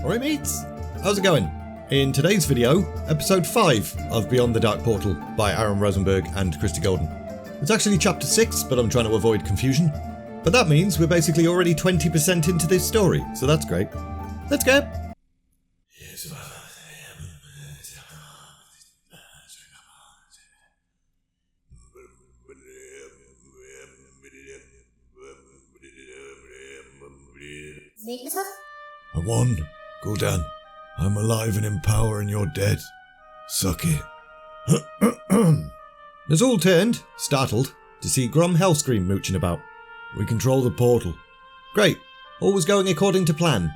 Alright mates, how's it going? In today's video, episode 5 of Beyond the Dark Portal by Aaron Rosenberg and Christie Golden. It's actually chapter 6, but I'm trying to avoid confusion. But that means we're basically already 20% into this story, so that's great. Let's go! I won, Gul'dan. I'm alive and in power and you're dead. Suck it. Ner'zhul turned, startled, to see Grom Hellscream mooching about. We control the portal. Great, all was going according to plan.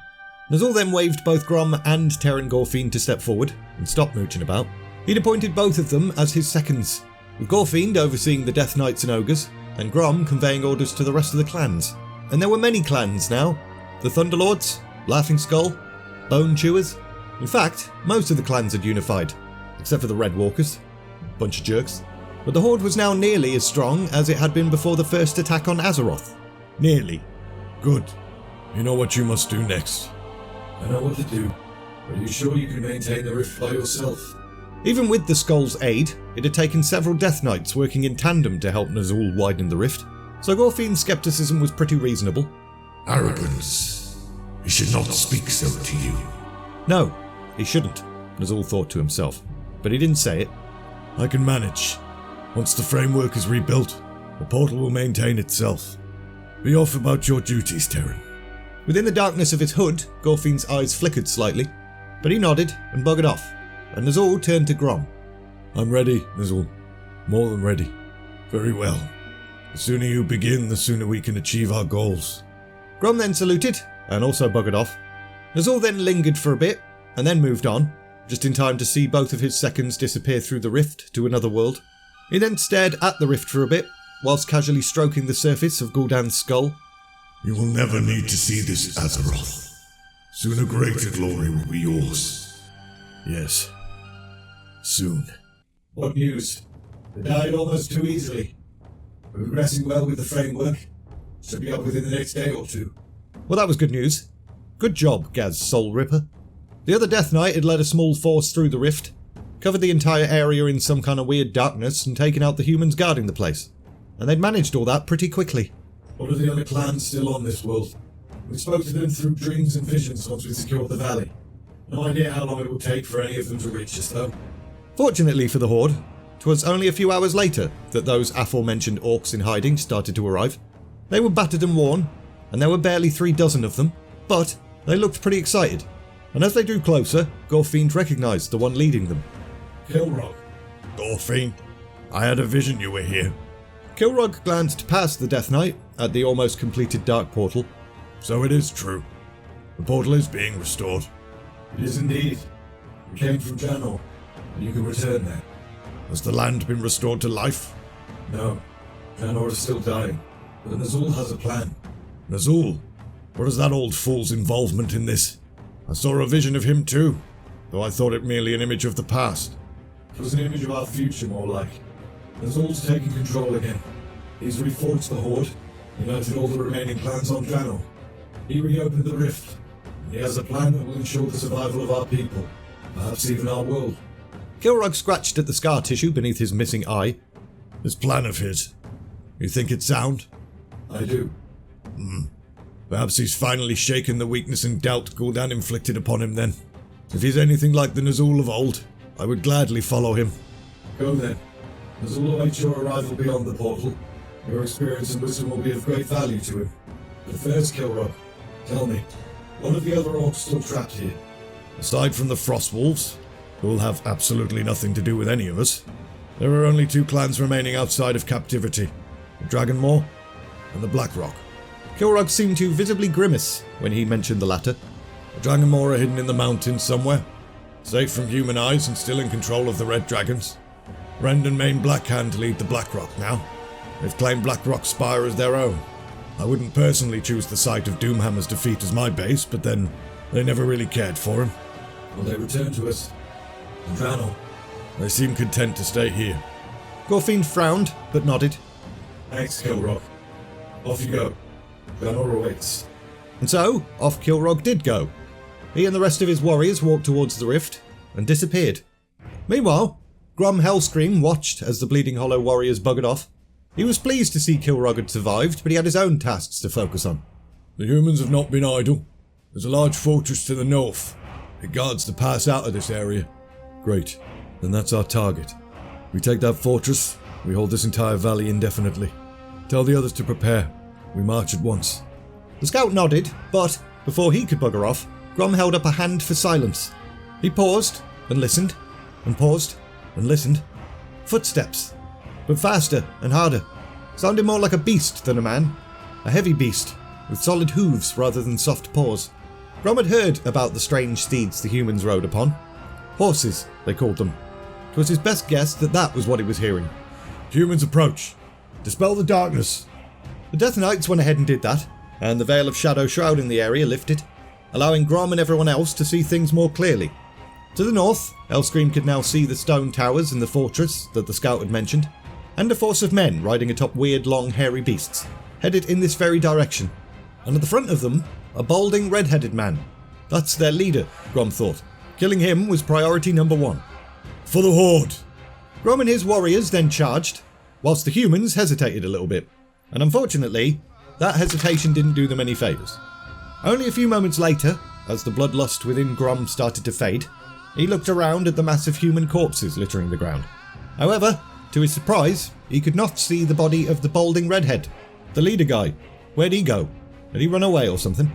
Ner'zhul then waved both Grom and Aaron Gorefiend to step forward and stop mooching about. He'd appointed both of them as his seconds, with Gorefiend overseeing the Death Knights and Ogres, and Grom conveying orders to the rest of the clans. And there were many clans now. The Thunderlords, Laughing Skull, Bone Chewers. In fact, most of the clans had unified, except for the Red Walkers. Bunch of jerks. But the Horde was now nearly as strong as it had been before the first attack on Azeroth. Nearly. Good. You know what you must do next. I know what to do. Are you sure you can maintain the rift by yourself? Even with the Skull's aid, it had taken several Death Knights working in tandem to help Ner'zhul widen the rift, so Gorefiend's skepticism was pretty reasonable. Arrogance. He should not speak so to you. No, he shouldn't, Ner'zhul thought to himself, but he didn't say it. I can manage. Once the framework is rebuilt, the portal will maintain itself. Be off about your duties, Terran. Within the darkness of his hood, Gorefiend's eyes flickered slightly, but he nodded and buggered off, and Ner'zhul turned to Grom. I'm ready, Ner'zhul. More than ready. Very well. The sooner you begin, the sooner we can achieve our goals. Grom then saluted, and also buggered off. Ner'zhul then lingered for a bit, and then moved on, just in time to see both of his seconds disappear through the rift to another world. He then stared at the rift for a bit, whilst casually stroking the surface of Gul'dan's skull. You will never need to see this, Azeroth. Soon a greater glory will be yours. Yes. Soon. What news? They died almost too easily. We're progressing well with the framework. Should be up within the next day or two. Well, that was good news. Good job, Gaz Soul Ripper. The other Death Knight had led a small force through the rift, covered the entire area in some kind of weird darkness, and taken out the humans guarding the place. And they'd managed all that pretty quickly. What are the other clans still on this world? We spoke to them through dreams and visions once we secured the valley. No idea how long it will take for any of them to reach us, though. Fortunately for the Horde, 'twas only a few hours later that those aforementioned orcs in hiding started to arrive. They were battered and worn, and there were barely 3 dozen of them, but they looked pretty excited. And as they drew closer, Gorefiend recognised the one leading them. Kilrogg. Gorefiend, I had a vision you were here. Kilrogg glanced past the Death Knight at the almost completed dark portal. So it is true. The portal is being restored. It is indeed. We came from Draenor, and you can return there. Has the land been restored to life? No, Draenor is still dying, but Ner'zhul has a plan. Ner'zhul? What is that old fool's involvement in this? I saw a vision of him too, though I thought it merely an image of the past. It was an image of our future, more like. Ner'zhul's taking control again. He's reforged the Horde, united all the remaining clans on Draenor. He reopened the rift, and he has a plan that will ensure the survival of our people, perhaps even our world. Kilrogg scratched at the scar tissue beneath his missing eye. This plan of his, you think it's sound? I do. Perhaps he's finally shaken the weakness and doubt Gul'dan inflicted upon him then. If he's anything like the Ner'zhul of old, I would gladly follow him. Go then. Ner'zhul awaits your arrival beyond the portal. Your experience and wisdom will be of great value to him. But first, Kilrogg, tell me, what are the other orcs still trapped here? Aside from the Frostwolves, who will have absolutely nothing to do with any of us, there are only 2 clans remaining outside of captivity, the Dragonmaw and the Blackrock. Kilrogg seemed to visibly grimace when he mentioned the latter. The Dragonmaw are hidden in the mountains somewhere, safe from human eyes and still in control of the Red Dragons. Rend and Main Blackhand lead the Blackrock now. They've claimed Blackrock Spire as their own. I wouldn't personally choose the site of Doomhammer's defeat as my base, but then they never really cared for him. Will they return to us? And Draenor? They seem content to stay here. Gorefiend frowned, but nodded. Thanks, Kilrogg. Off you go. Draenor awaits. And so, off Kilrogg did go. He and the rest of his warriors walked towards the rift and disappeared. Meanwhile, Grom Hellscream watched as the Bleeding Hollow warriors buggered off. He was pleased to see Kilrogg had survived, but he had his own tasks to focus on. The humans have not been idle. There's a large fortress to the north. It guards the pass out of this area. Great. Then that's our target. We take that fortress, we hold this entire valley indefinitely. Tell the others to prepare. We march at once. The scout nodded, but before he could bugger off, Grom held up a hand for silence. He paused and listened, and paused and listened. Footsteps, but faster and harder. Sounded more like a beast than a man. A heavy beast, with solid hooves rather than soft paws. Grom had heard about the strange steeds the humans rode upon. Horses, they called them. 'Twas his best guess that that was what he was hearing. Humans approach. Dispel the darkness. The Death Knights went ahead and did that, and the veil of shadow shrouding the area lifted, allowing Grom and everyone else to see things more clearly. To the north, Hellscream could now see the stone towers and the fortress that the scout had mentioned, and a force of men riding atop weird, long, hairy beasts, headed in this very direction. And at the front of them, a balding, red-headed man. That's their leader, Grom thought. Killing him was priority number 1. For the Horde! Grom and his warriors then charged, whilst the humans hesitated a little bit. And unfortunately, that hesitation didn't do them any favours. Only a few moments later, as the bloodlust within Grom started to fade, he looked around at the massive human corpses littering the ground. However, to his surprise, he could not see the body of the balding redhead, the leader guy. Where'd he go? Had he run away or something?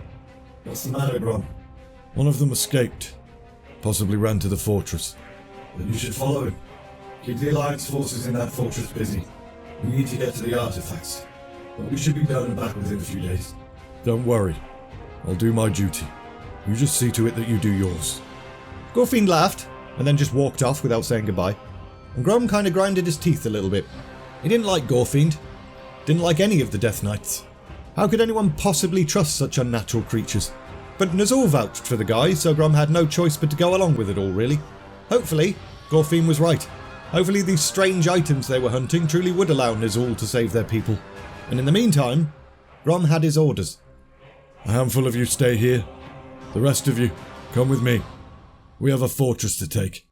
What's the matter, Grom? One of them escaped. Possibly ran to the fortress. Then you should follow him. Keep the Alliance forces in that fortress busy. We need to get to the artifacts. But we should be done and back within a few days. Don't worry. I'll do my duty. You just see to it that you do yours. Gorefiend laughed, and then just walked off without saying goodbye. And Grom kinda grinded his teeth a little bit. He didn't like Gorefiend. Didn't like any of the Death Knights. How could anyone possibly trust such unnatural creatures? But Ner'zhul vouched for the guy, so Grom had no choice but to go along with it all, really. Hopefully, Gorefiend was right. Hopefully these strange items they were hunting truly would allow Ner'zhul to save their people. And in the meantime, Grom had his orders. A handful of you stay here. The rest of you, come with me. We have a fortress to take.